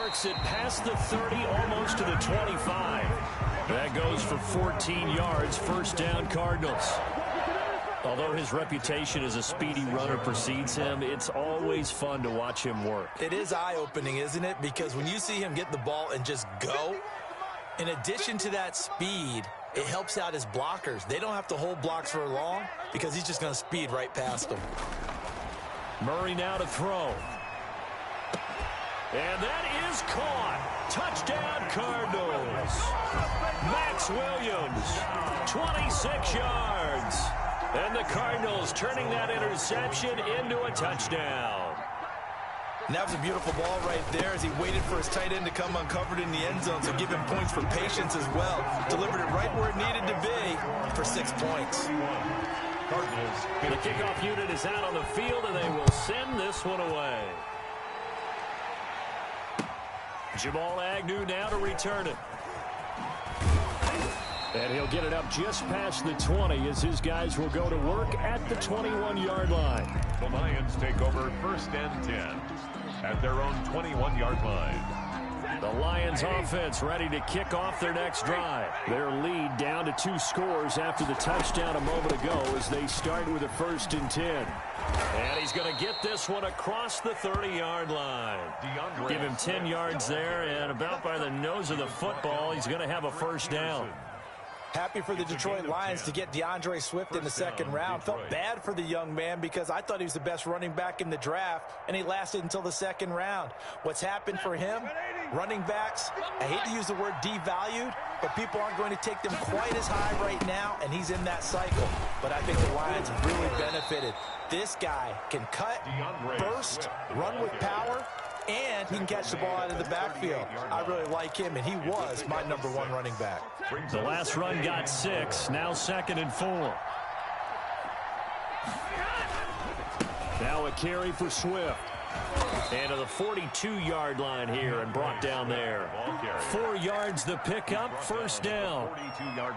works it past the 30, almost to the 25. That goes for 14 yards, first down Cardinals. Although his reputation as a speedy runner precedes him, it's always fun to watch him work. It is eye-opening, isn't it? Because when you see him get the ball and just go, in addition to that speed, it helps out his blockers. They don't have to hold blocks for long because he's just going to speed right past them. Murray now to throw. And that is caught. Touchdown, Cardinals. Max Williams, 26 yards. And the Cardinals turning that interception into a touchdown. And that was a beautiful ball right there as he waited for his tight end to come uncovered in the end zone, so give him points for patience as well. Delivered it right where it needed to be for 6 points. Cardinals. The kickoff unit is out on the field, and they will send this one away. Jamal Agnew now to return it. And he'll get it up just past the 20 as his guys will go to work at the 21-yard line. The Lions take over first and 10 at their own 21-yard line. The Lions offense ready to kick off their next drive. Their lead down to 2 scores after the touchdown a moment ago as they start with a first and 10. And he's going to get this one across the 30-yard line. Give him 10 yards there, and about by the nose of the football, he's going to have a first down. Happy for the Detroit Lions to get DeAndre Swift in the second round. Felt bad for the young man because I thought he was the best running back in the draft, and he lasted until the second round. What's happened for him? Running backs, I hate to use the word devalued, but people aren't going to take them quite as high right now, and he's in that cycle. But I think the Lions have really benefited. This guy can cut, burst, run with power, and he can catch the ball out of the backfield. I really like him, and he was my #1 running back. The last run got 6, now 2nd and 4. Now a carry for Swift. And to the 42-yard line here and brought down there. 4 yards the pickup, first down.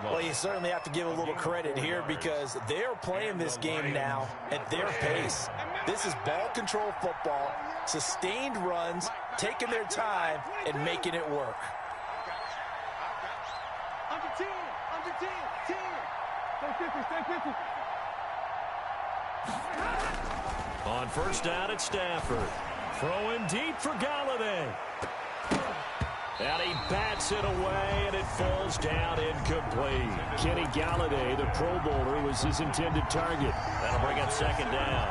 Well, you certainly have to give a little credit here because they're playing this game now at their pace. This is ball control football, sustained runs, taking their time, and making it work. Under 10, 10. Stay 50. On first down at Stafford. Throwing deep for Galladay. And he bats it away, and it falls down incomplete. Kenny Galladay, the Pro Bowler, was his intended target. That'll bring up second down.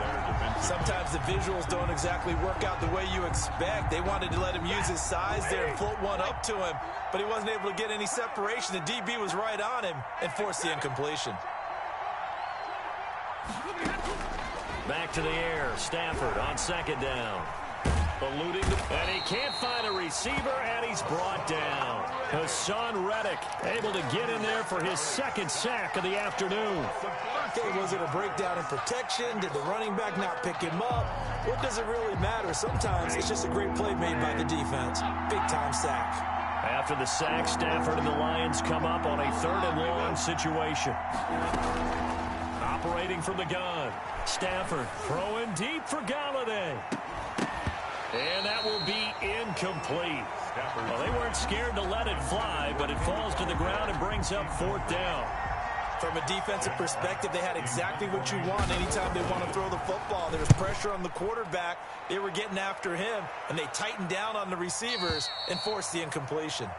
Sometimes the visuals don't exactly work out the way you expect. They wanted to let him use his size there and float one up to him, but he wasn't able to get any separation. The DB was right on him and forced the incompletion. Back to the air. Stafford on second down. Eluding, and he can't find a receiver, and he's brought down. Hassan Reddick able to get in there for his second sack of the afternoon. Okay, was it a breakdown in protection? Did the running back not pick him up? What does it really matter? Sometimes it's just a great play made by the defense. Big-time sack. After the sack, Stafford and the Lions come up on a 3rd and long situation. Operating from the gun. Stafford throwing deep for Galladay. And that will be incomplete. Well, they weren't scared to let it fly, but it falls to the ground and brings up 4th down. From a defensive perspective, they had exactly what you want anytime they want to throw the football. There was pressure on the quarterback. They were getting after him, and they tightened down on the receivers and forced the incompletion.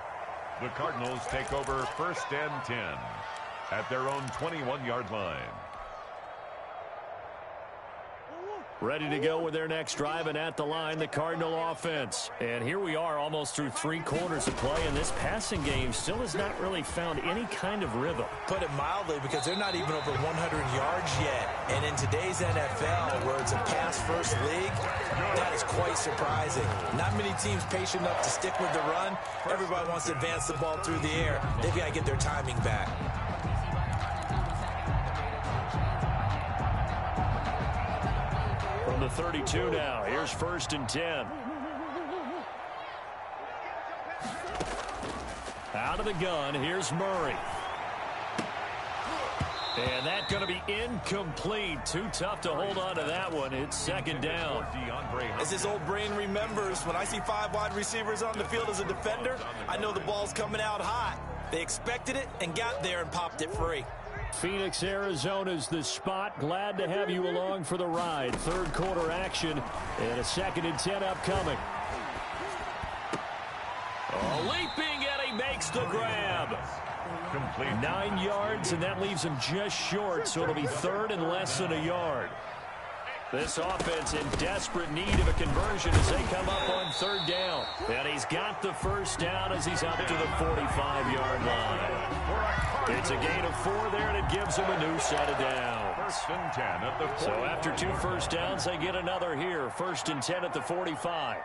The Cardinals take over first and 10 at their own 21-yard line. Ready to go with their next drive, and at the line, the Cardinal offense. And here we are almost through 3 quarters of play, and this passing game still has not really found any kind of rhythm. Put it mildly, because they're not even over 100 yards yet. And in today's NFL, where it's a pass-first league, that is quite surprising. Not many teams patient enough to stick with the run. Everybody wants to advance the ball through the air. They've got to get their timing back. From the 32 now, here's first and 10. Out of the gun, here's Murray. And that's going to be incomplete. Too tough to hold on to that one. It's second down. As his old brain remembers, when I see 5 wide receivers on the field as a defender, I know the ball's coming out hot. They expected it and got there and popped it free. Phoenix, Arizona's the spot. Glad to have you along for the ride. Third quarter action and a 2nd and 10 upcoming. Leaping, and he makes the grab. Complete. 9 yards, and that leaves him just short, so it'll be 3rd and less than a yard. This offense in desperate need of a conversion as they come up on 3rd down. And he's got the first down as he's up to the 45-yard line. It's a gain of 4 there, and it gives him a new set of downs. 1st and 10 at the 45. So after 2 first downs, they get another here. 1st and 10 at the 45.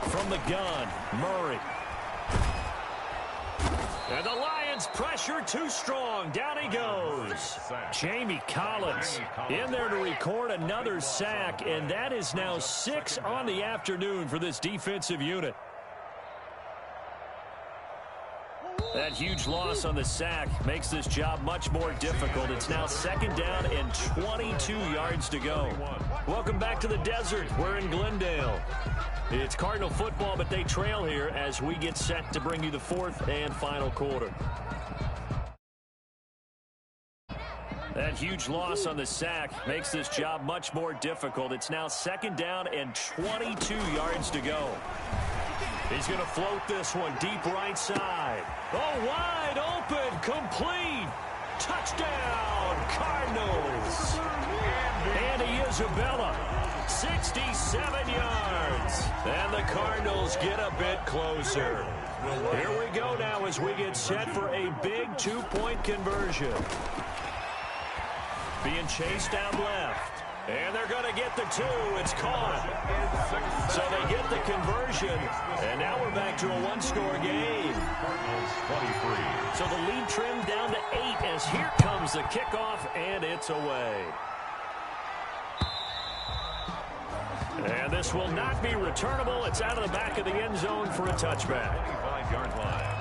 From the gun, Murray. And the Lions pressure too strong. Down he goes. Jamie Collins in there to record another sack, and that is now 6 on the afternoon for this defensive unit. That huge loss on the sack makes this job much more difficult. It's now 2nd down and 22 yards to go. Welcome back to the desert. We're in Glendale. It's Cardinal football, but they trail here as we get set to bring you the 4th and final quarter. That huge loss on the sack makes this job much more difficult. It's now 2nd down and 22 yards to go. He's going to float this one deep right side. Oh, wide open, complete. Touchdown, Cardinals. Andy Isabella, 67 yards. And the Cardinals get a bit closer. Here we go now as we get set for a big 2-point conversion. Being chased down left. And they're going to get the 2. It's caught. So they get the conversion. And now we're back to a 1-score game. So the lead trimmed down to 8 as here comes the kickoff, and it's away. And this will not be returnable. It's out of the back of the end zone for a touchback. 25-yard line.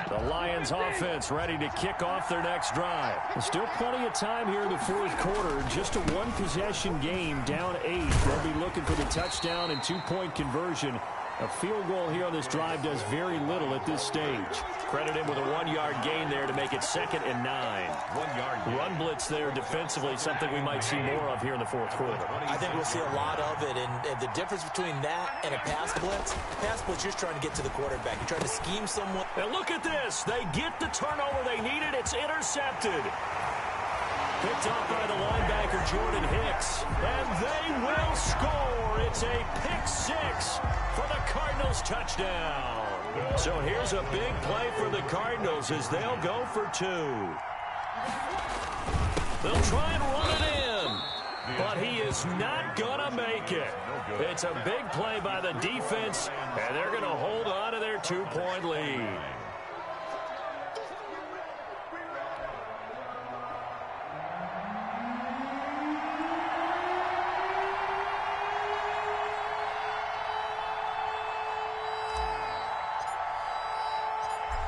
The Lions offense ready to kick off their next drive. Still plenty of time here in the 4th quarter. Just a 1-possession game, down 8. They'll be looking for the touchdown and 2-point conversion. A field goal here on this drive does very little at this stage. Credit him with a 1-yard gain there to make it 2nd and 9. 1-yard run blitz there defensively, something we might see more of here in the 4th quarter. I think we'll see a lot of it, and the difference between that and a pass blitz, you're just trying to get to the quarterback. You're trying to scheme someone. And look at this. They get the turnover they needed. It's intercepted. Picked off by the linebacker, Jordan Hicks. And they will score. It's a pick 6 for the Cardinals touchdown. So here's a big play for the Cardinals as they'll go for 2. They'll try and run it in, but he is not going to make it. It's a big play by the defense, and they're going to hold on to their 2-point lead.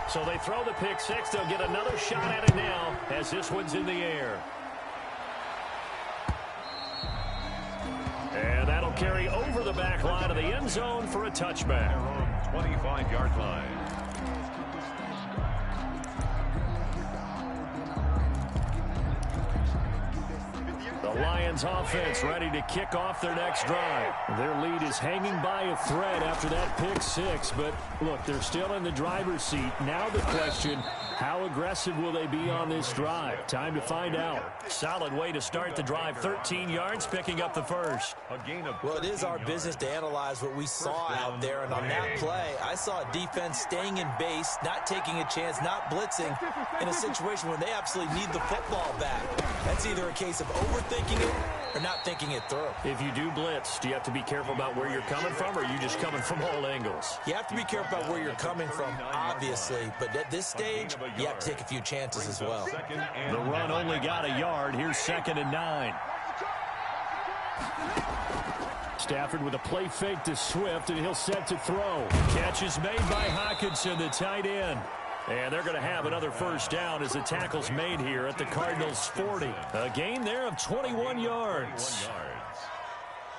So they throw the pick 6. They'll get another shot at it now as this one's in the air. And that'll carry over the back line of the end zone for a touchback. 25-yard line. The Lions offense ready to kick off their next drive. Their lead is hanging by a thread after that pick 6, but look, they're still in the driver's seat. Now the question, how aggressive will they be on this drive? Time to find out. Solid way to start the drive. 13 yards, picking up the first. Well, it is our business to analyze what we saw out there, and on that play, I saw a defense staying in base, not taking a chance, not blitzing in a situation where they absolutely need the football back. That's either a case of overthinking it or not thinking it through. If you do blitz, do you have to be careful about where you're coming from, or are you just coming from all angles? You have to be careful about where you're coming from, obviously, but at this stage, you have to take a few chances as well. The run only got a yard. Here's 2nd and 9. Stafford with a play fake to Swift, and he'll set to throw. Catch is made by Hockenson, the tight end. And they're going to have another first down as the tackle's made here at the Cardinals' 40. A gain there of 21 yards.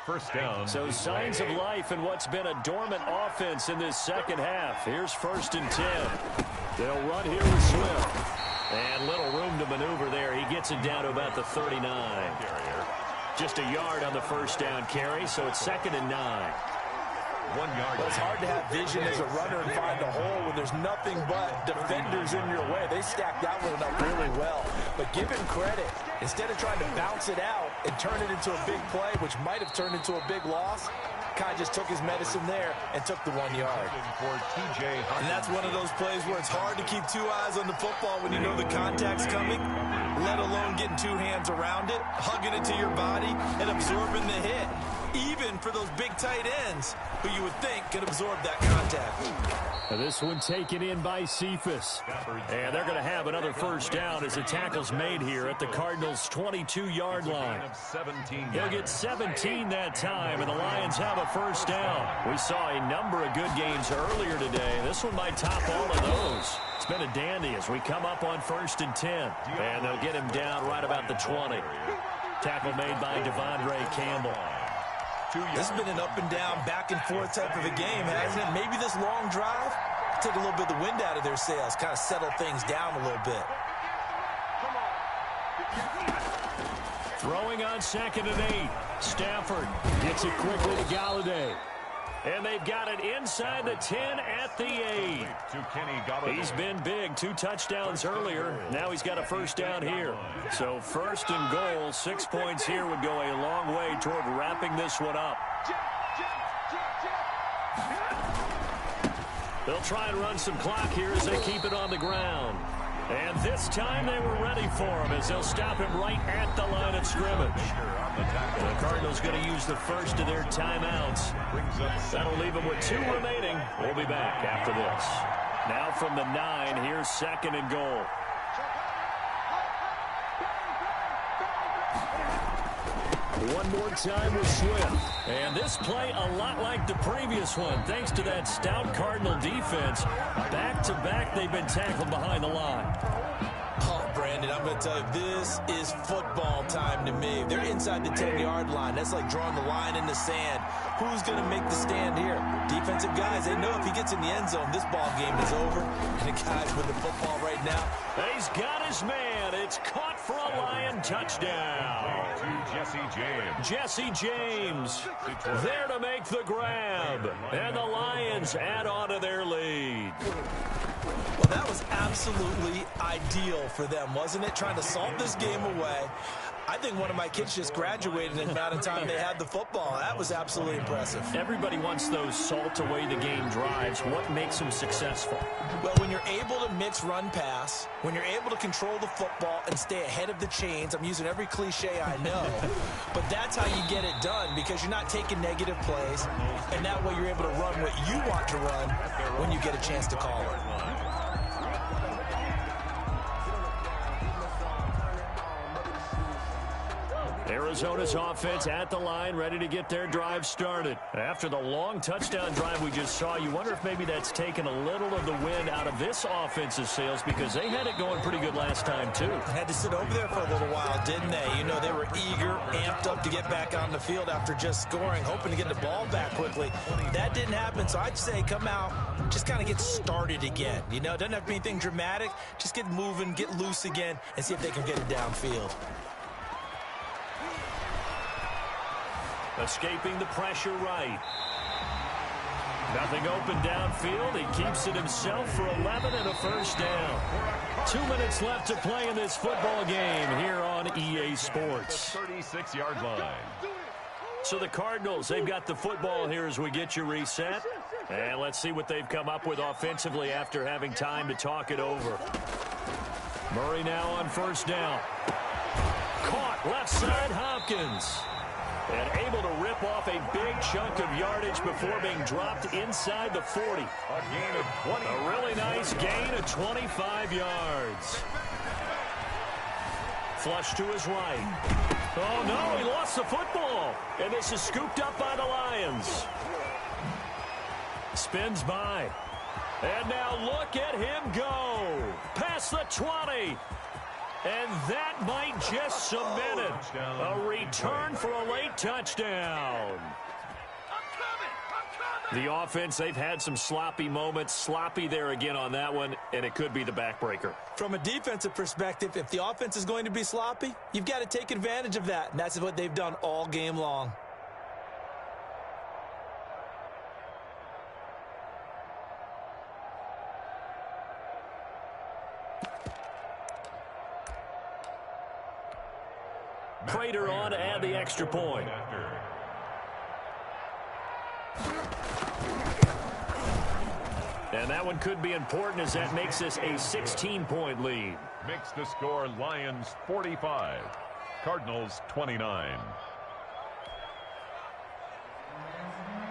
First down. So signs of life in what's been a dormant offense in this second half. Here's 1st and 10. They'll run here with Swift. And little room to maneuver there. He gets it down to about the 39. Just a yard on the first down carry, so it's 2nd and 9. 1 yard. Well, it's hard to have vision as a runner and find a hole when there's nothing but defenders in your way. They stacked that one up really well. But give him credit. Instead of trying to bounce it out and turn it into a big play, which might have turned into a big loss, Kai just took his medicine there and took the 1 yard. And that's one of those plays where it's hard to keep 2 eyes on the football when you know the contact's coming, let alone getting 2 hands around it, hugging it to your body, and absorbing the hit. Even for those big tight ends who you would think could absorb that contact. Now this one taken in by Cephas. And they're going to have another first down as the tackle's made here at the Cardinals' 22-yard line. He'll get 17 that time, and the Lions have a first down. We saw a number of good games earlier today. This one might top all of those. It's been a dandy as we come up on 1st and 10. And they'll get him down right about the 20. Tackle made by Devondre Campbell. This has been an up and down, back and forth type of a game, hasn't it? Maybe this long drive take a little bit of the wind out of their sails, kind of settle things down a little bit. Throwing on 2nd and 8. Stafford gets it quickly to Galladay. And they've got it inside the 10 at the 8. He's been big. 2 touchdowns earlier. Now he's got a first down here. So 1st and goal, 6 points here would go a long way toward wrapping this one up. They'll try and run some clock here as they keep it on the ground. And this time they were ready for him as they'll stop him right at the line of scrimmage. The Cardinals going to use the first of their timeouts. That'll leave them with 2 remaining. We'll be back after this. Now from the 9, here's 2nd and goal. One more time with Swift. And this play a lot like the previous one, thanks to that stout Cardinal defense. Back-to-back, they've been tackled behind the line. Oh, Brandon, I'm going to tell you, this is football time to me. They're inside the 10-yard line. That's like drawing the line in the sand. Who's going to make the stand here? Defensive guys, they know if he gets in the end zone, this ball game is over. And the guys with the football right now. He's got his man. It's caught for a Lion touchdown. Jesse James. Jesse James there to make the grab. And the Lions add on to their lead. Well, that was absolutely ideal for them, wasn't it? Trying to salt this game away. I think one of my kids just graduated in the amount of time they had the football. That was absolutely impressive. Everybody wants those salt away the game drives. What makes them successful? Well, when you're able to mix run pass, when you're able to control the football and stay ahead of the chains, I'm using every cliche I know, but that's how you get it done because you're not taking negative plays, and that way you're able to run what you want to run when you get a chance to call it. Arizona's offense at the line, ready to get their drive started. After the long touchdown drive we just saw, you wonder if maybe that's taken a little of the wind out of this offense's sails because they had it going pretty good last time, too. Had to sit over there for a little while, didn't they? You know, they were eager, amped up to get back on the field after just scoring, hoping to get the ball back quickly. That didn't happen, so I'd say come out, just kind of get started again. You know, it doesn't have to be anything dramatic. Just get moving, get loose again, and see if they can get it downfield. Escaping the pressure right. Nothing open downfield. He keeps it himself for 11 and a first down. 2 minutes left to play in this football game here on EA Sports. 36-yard line. So the Cardinals, they've got the football here as we get you reset. And let's see what they've come up with offensively after having time to talk it over. Murray now on first down. Caught left side Hopkins. And able to rip off a big chunk of yardage before being dropped inside the 40. A gain of 20. A really nice gain of 25 yards. Flush to his right. Oh, no, he lost the football. And this is scooped up by the Lions. Spins by. And now look at him go. Past the 20. And that might just cement it. A return for a late touchdown. The offense, they've had some sloppy moments. Sloppy there again on that one, and it could be the backbreaker. From a defensive perspective, if the offense is going to be sloppy, you've got to take advantage of that, and that's what they've done all game long. Prater on to add the extra point. And that one could be important as that makes this a 16-point lead. Makes the score Lions 45, Cardinals 29.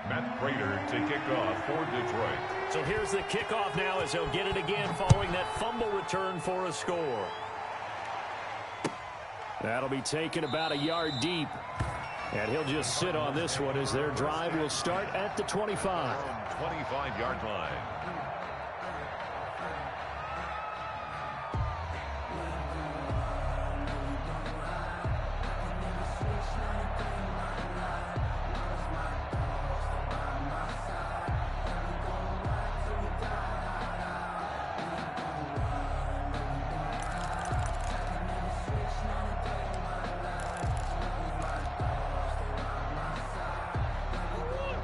Matt Prater to kick off for Detroit. So here's the kickoff now as he'll get it again following that fumble return for a score. That'll be taken about a yard deep. And he'll just sit on this one as their drive will start at the 25. 25-yard line.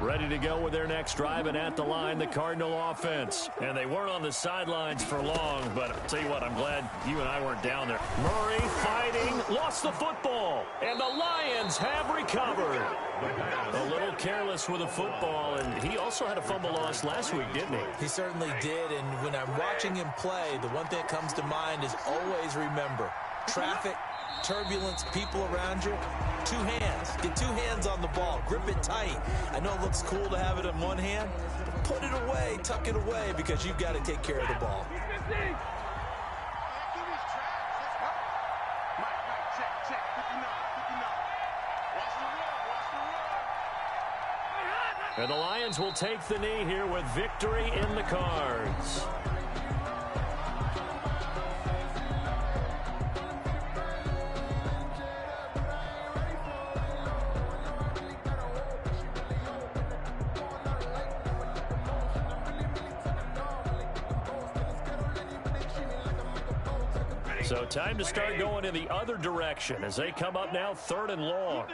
Ready to go with their next drive, and at the line, the Cardinal offense. And they weren't on the sidelines for long, but I'll tell you what, I'm glad you and I weren't down there. Murray fighting, lost the football, and the Lions have recovered. A little careless with the football, and he also had a fumble loss last week, didn't he? He certainly did, and when I'm watching him play, the one thing that comes to mind is always remember, traffic, turbulence, people around you, two hands. Get two hands on the ball. Grip it tight. I know it looks cool to have it in one hand, but put it away, tuck it away, because you've got to take care of the ball. And the Lions will take the knee here with victory in the cards. So time to start going in the other direction as they come up now 3rd and long.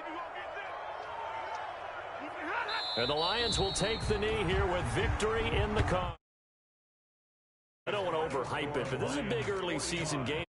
And the Lions will take the knee here with victory in the car. I don't want to overhype it, but this is a big early season game.